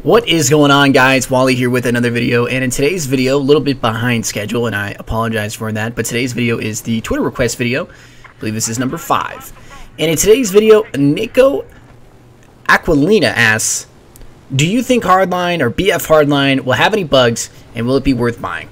What is going on, guys? Wally here with another video, and in today's video, a little bit behind schedule, and I apologize for that, but today's video is the Twitter request video. I believe this is number 5. And in today's video, Nico Aquilina asks, do you think Hardline or BF Hardline will have any bugs, and will it be worth buying?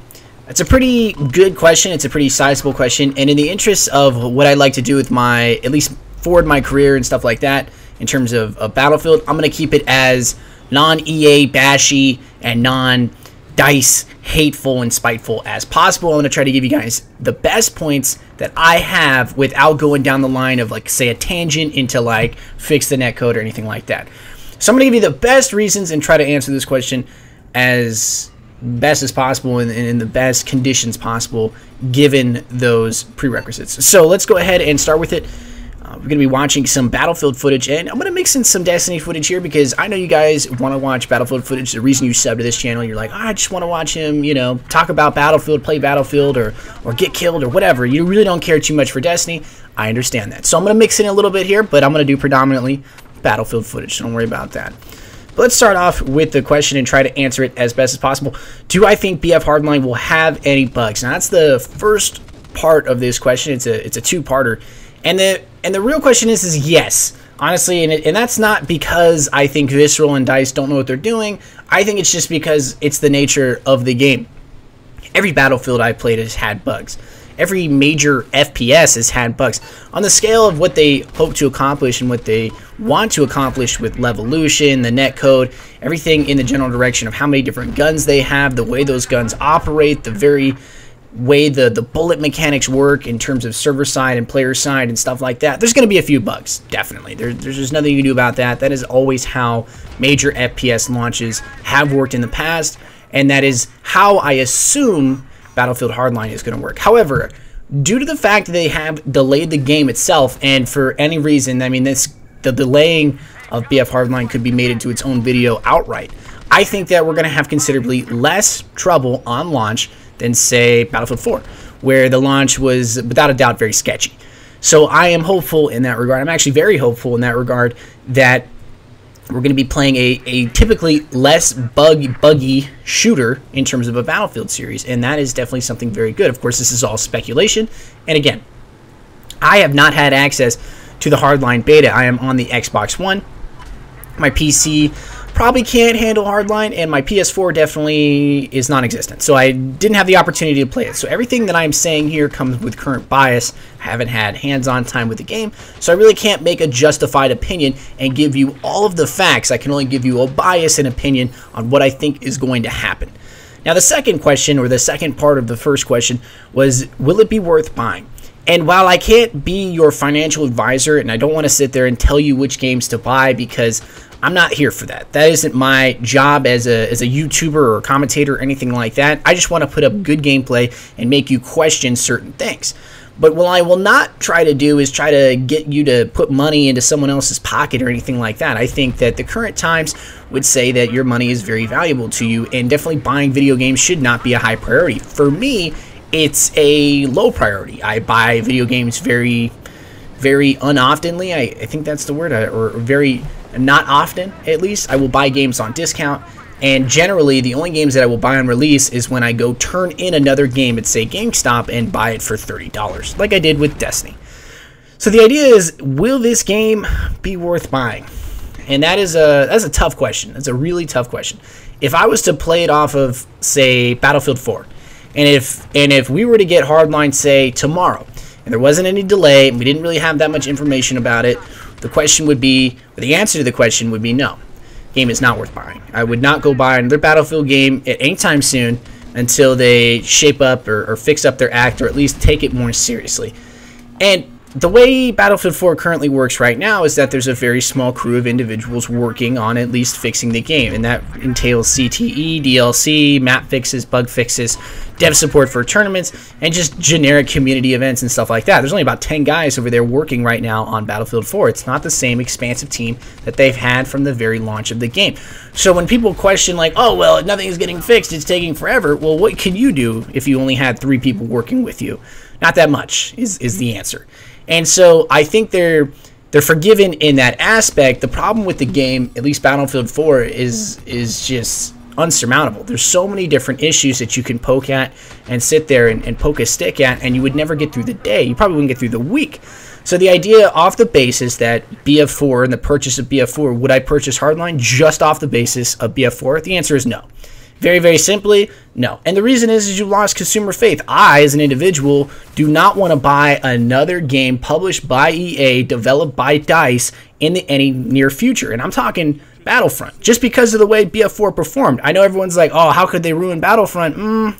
That's a pretty good question. It's a pretty sizable question, and in the interest of what I like to do with my, at least forward my career and stuff like that, in terms of Battlefield, I'm going to keep it as non-EA bashy and non-DICE hateful and spiteful as possible. I'm going to try to give you guys the best points that I have without going down the line of, like, say, a tangent into, like, fix the netcode or anything like that. So I'm going to give you the best reasons and try to answer this question as best as possible and in the best conditions possible given those prerequisites. So let's go ahead and start with it. We're going to be watching some Battlefield footage, and I'm going to mix in some Destiny footage here because I know you guys want to watch Battlefield footage. The reason you sub to this channel, you're like, oh, I just want to watch him, you know, talk about Battlefield, play Battlefield, or get killed or whatever. You really don't care too much for Destiny. I understand that. So I'm going to mix in a little bit here, but I'm going to do predominantly Battlefield footage, so don't worry about that. But let's start off with the question and try to answer it as best as possible. Do I think BF Hardline will have any bugs? Now, that's the first part of this question. It's a two-parter. And the real question is yes, honestly, and that's not because I think Visceral and DICE don't know what they're doing. I think it's just because it's the nature of the game. Every Battlefield I've played has had bugs. Every major FPS has had bugs. On the scale of what they hope to accomplish and what they want to accomplish with Levolution, the netcode, everything in the general direction of how many different guns they have, the way those guns operate, the very way the bullet mechanics work in terms of server side and player side and stuff like that, there's going to be a few bugs, definitely. There's just nothing you can do about that. That is always how major FPS launches have worked in the past, and that is how I assume Battlefield Hardline is going to work. However, due to the fact that they have delayed the game itself, and for any reason, I mean, the delaying of BF Hardline could be made into its own video outright, I think that we're going to have considerably less trouble on launch than, say, Battlefield 4, where the launch was, without a doubt, very sketchy. So I am hopeful in that regard. I'm actually very hopeful in that regard that we're going to be playing a typically less buggy shooter in terms of a Battlefield series, and that is definitely something very good. Of course, this is all speculation, and again, I have not had access to the Hardline beta. I am on the Xbox One. My PC probably can't handle Hardline, and my PS4 definitely is non-existent. So I didn't have the opportunity to play it. So everything that I'm saying here comes with current bias. I haven't had hands-on time with the game, so I really can't make a justified opinion and give you all of the facts. I can only give you a bias and opinion on what I think is going to happen. Now, the second question, or the second part of the first question, was, will it be worth buying? And while I can't be your financial advisor, and I don't want to sit there and tell you which games to buy because I'm not here for that. That isn't my job as a YouTuber or commentator or anything like that. I just want to put up good gameplay and make you question certain things. But what I will not try to do is try to get you to put money into someone else's pocket or anything like that. I think that the current times would say that your money is very valuable to you, and definitely buying video games should not be a high priority. For me, it's a low priority. I buy video games very, very unoftenly. I think that's the word, or very not often, at least. I will buy games on discount, and generally the only games that I will buy on release is when I go turn in another game at, say, GameStop and buy it for $30, like I did with Destiny. So the idea is, will this game be worth buying? And that's a tough question. That's a really tough question. If I was to play it off of, say, Battlefield 4, and if we were to get Hardline, say, tomorrow, and there wasn't any delay, and we didn't really have that much information about it, the question would be, or the answer to the question would be no. Game is not worth buying. I would not go buy another Battlefield game at any time soon until they shape up or fix up their act, or at least take it more seriously. And the way Battlefield 4 currently works right now is that there's a very small crew of individuals working on at least fixing the game, and that entails CTE, DLC, map fixes, bug fixes, dev support for tournaments, and just generic community events and stuff like that. There's only about 10 guys over there working right now on Battlefield 4. It's not the same expansive team that they've had from the very launch of the game. So when people question, like, oh, well, nothing is getting fixed, it's taking forever, well, what can you do if you only had 3 people working with you? Not that much is the answer. And so I think they're they're forgiven in that aspect. The problem with the game, at least Battlefield 4, is just unsurmountable. There's so many different issues that you can poke at and sit there and poke a stick at, and you would never get through the day. You probably wouldn't get through the week. So the idea off the basis that BF4 and the purchase of BF4, would I purchase Hardline just off the basis of BF4? The answer is no. Very, very simply, no. And the reason is you lost consumer faith. I, as an individual, do not want to buy another game published by EA, developed by DICE in any near future. And I'm talking Battlefront, just because of the way BF4 performed. I know everyone's like, oh, how could they ruin Battlefront?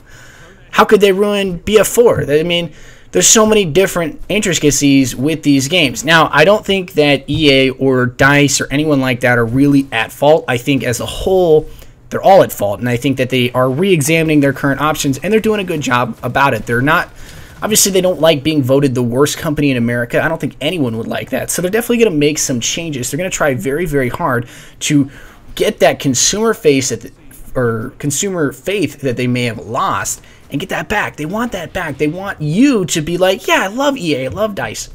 How could they ruin BF4? I mean, there's so many different intricacies with these games. Now, I don't think that EA or DICE or anyone like that are really at fault. I think as a whole, they're all at fault, and I think that they are re-examining their current options, and they're doing a good job about it. They're not, obviously they don't like being voted the worst company in America. I don't think anyone would like that, so they're definitely going to make some changes. They're going to try very, very hard to get that consumer faith that they may have lost and get that back. They want that back. They want you to be like, yeah, I love EA, I love DICE.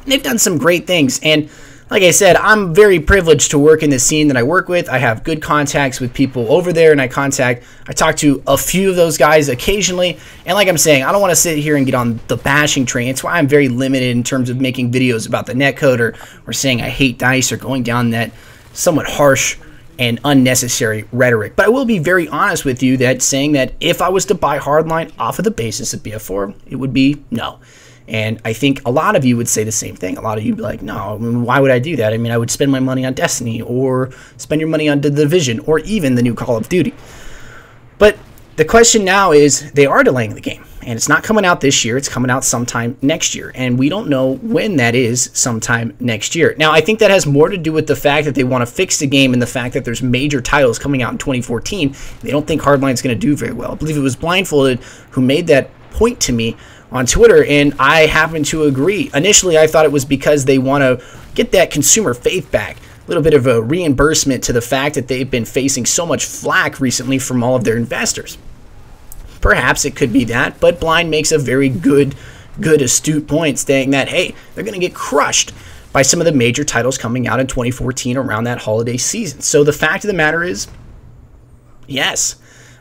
And they've done some great things, and like I said, I'm very privileged to work in the scene that I work with. I have good contacts with people over there, and I talk to a few of those guys occasionally. And like I'm saying, I don't want to sit here and get on the bashing train. It's why I'm very limited in terms of making videos about the netcode or saying I hate DICE or going down that somewhat harsh and unnecessary rhetoric. But I will be very honest with you that saying that if I was to buy Hardline off of the basis of BF4, it would be no. And I think a lot of you would say the same thing. A lot of you would be like, no, I mean, why would I do that? I mean, I would spend my money on Destiny or spend your money on The Division or even the new Call of Duty. But the question now is they are delaying the game. And it's not coming out this year. It's coming out sometime next year. And we don't know when that is sometime next year. Now, I think that has more to do with the fact that they want to fix the game and the fact that there's major titles coming out in 2014. They don't think Hardline's going to do very well. I believe it was Blindfolded who made that point to me on Twitter, and I happen to agree. Initially, I thought it was because they want to get that consumer faith back. A little bit of a reimbursement to the fact that they've been facing so much flack recently from all of their investors. Perhaps it could be that, but Blind makes a very good astute point saying that, hey, they're going to get crushed by some of the major titles coming out in 2014 around that holiday season. So the fact of the matter is, yes,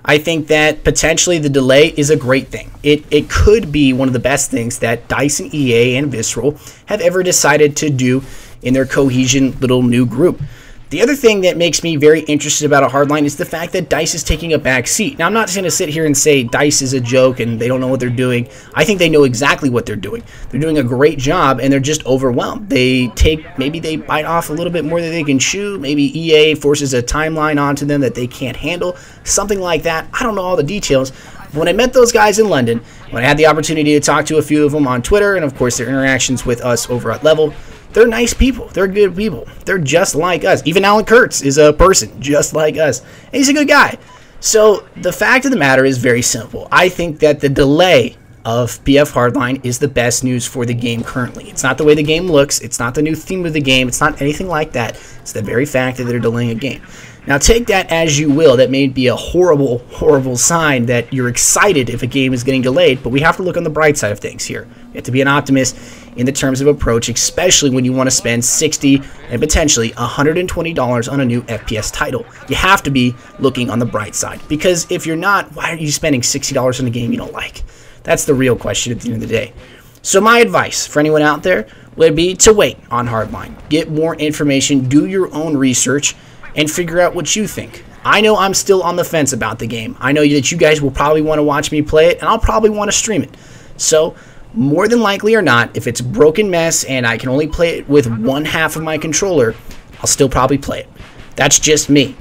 I think that potentially the delay is a great thing. It could be one of the best things that DICE and EA and Visceral have ever decided to do in their cohesion little new group. The other thing that makes me very interested about a Hardline is the fact that DICE is taking a back seat. Now, I'm not just going to sit here and say DICE is a joke and they don't know what they're doing. I think they know exactly what they're doing. They're doing a great job, and they're just overwhelmed. Maybe they bite off a little bit more than they can chew. Maybe EA forces a timeline onto them that they can't handle. Something like that. I don't know all the details. When I met those guys in London, when I had the opportunity to talk to a few of them on Twitter, and of course their interactions with us over at Level, they're nice people. They're good people. They're just like us. Even Alan Kurtz is a person just like us. And he's a good guy. So the fact of the matter is very simple. I think that the delay of BF Hardline is the best news for the game currently. It's not the way the game looks. It's not the new theme of the game. It's not anything like that. It's the very fact that they're delaying a game. Now take that as you will. That may be a horrible, horrible sign that you're excited if a game is getting delayed, but we have to look on the bright side of things here. You have to be an optimist in the terms of approach, especially when you want to spend $60 and potentially $120 on a new FPS title. You have to be looking on the bright side, because if you're not, why are you spending $60 on a game you don't like? That's the real question at the end of the day. So my advice for anyone out there would be to wait on Hardline. Get more information, do your own research, and figure out what you think. I know I'm still on the fence about the game. I know that you guys will probably want to watch me play it, and I'll probably want to stream it. So, more than likely or not, if it's a broken mess and I can only play it with one half of my controller, I'll still probably play it. That's just me.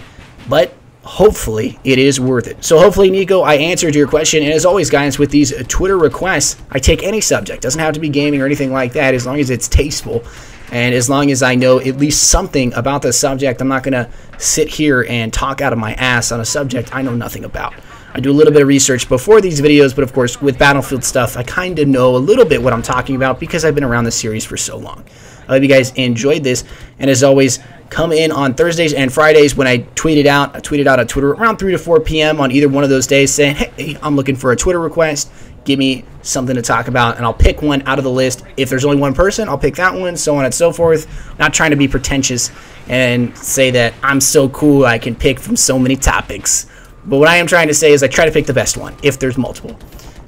But hopefully it is worth it. So hopefully, Nico, I answered your question. And as always, guys, with these Twitter requests, I take any subject. Doesn't have to be gaming or anything like that, as long as it's tasteful. And as long as I know at least something about the subject. I'm not going to sit here and talk out of my ass on a subject I know nothing about. I do a little bit of research before these videos, but of course, with Battlefield stuff, I kind of know a little bit what I'm talking about because I've been around the series for so long. I hope you guys enjoyed this, and as always, come in on Thursdays and Fridays when I tweeted out on Twitter around 3 to 4 p.m. on either one of those days saying, hey, I'm looking for a Twitter request. give me something to talk about, and I'll pick one out of the list. If there's only one person, I'll pick that one, so on and so forth. Not trying to be pretentious and say that I'm so cool I can pick from so many topics. But what I am trying to say is I try to pick the best one if there's multiple.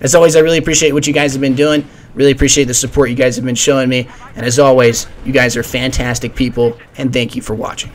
As always, I really appreciate what you guys have been doing. Really appreciate the support you guys have been showing me. And as always, you guys are fantastic people, and thank you for watching.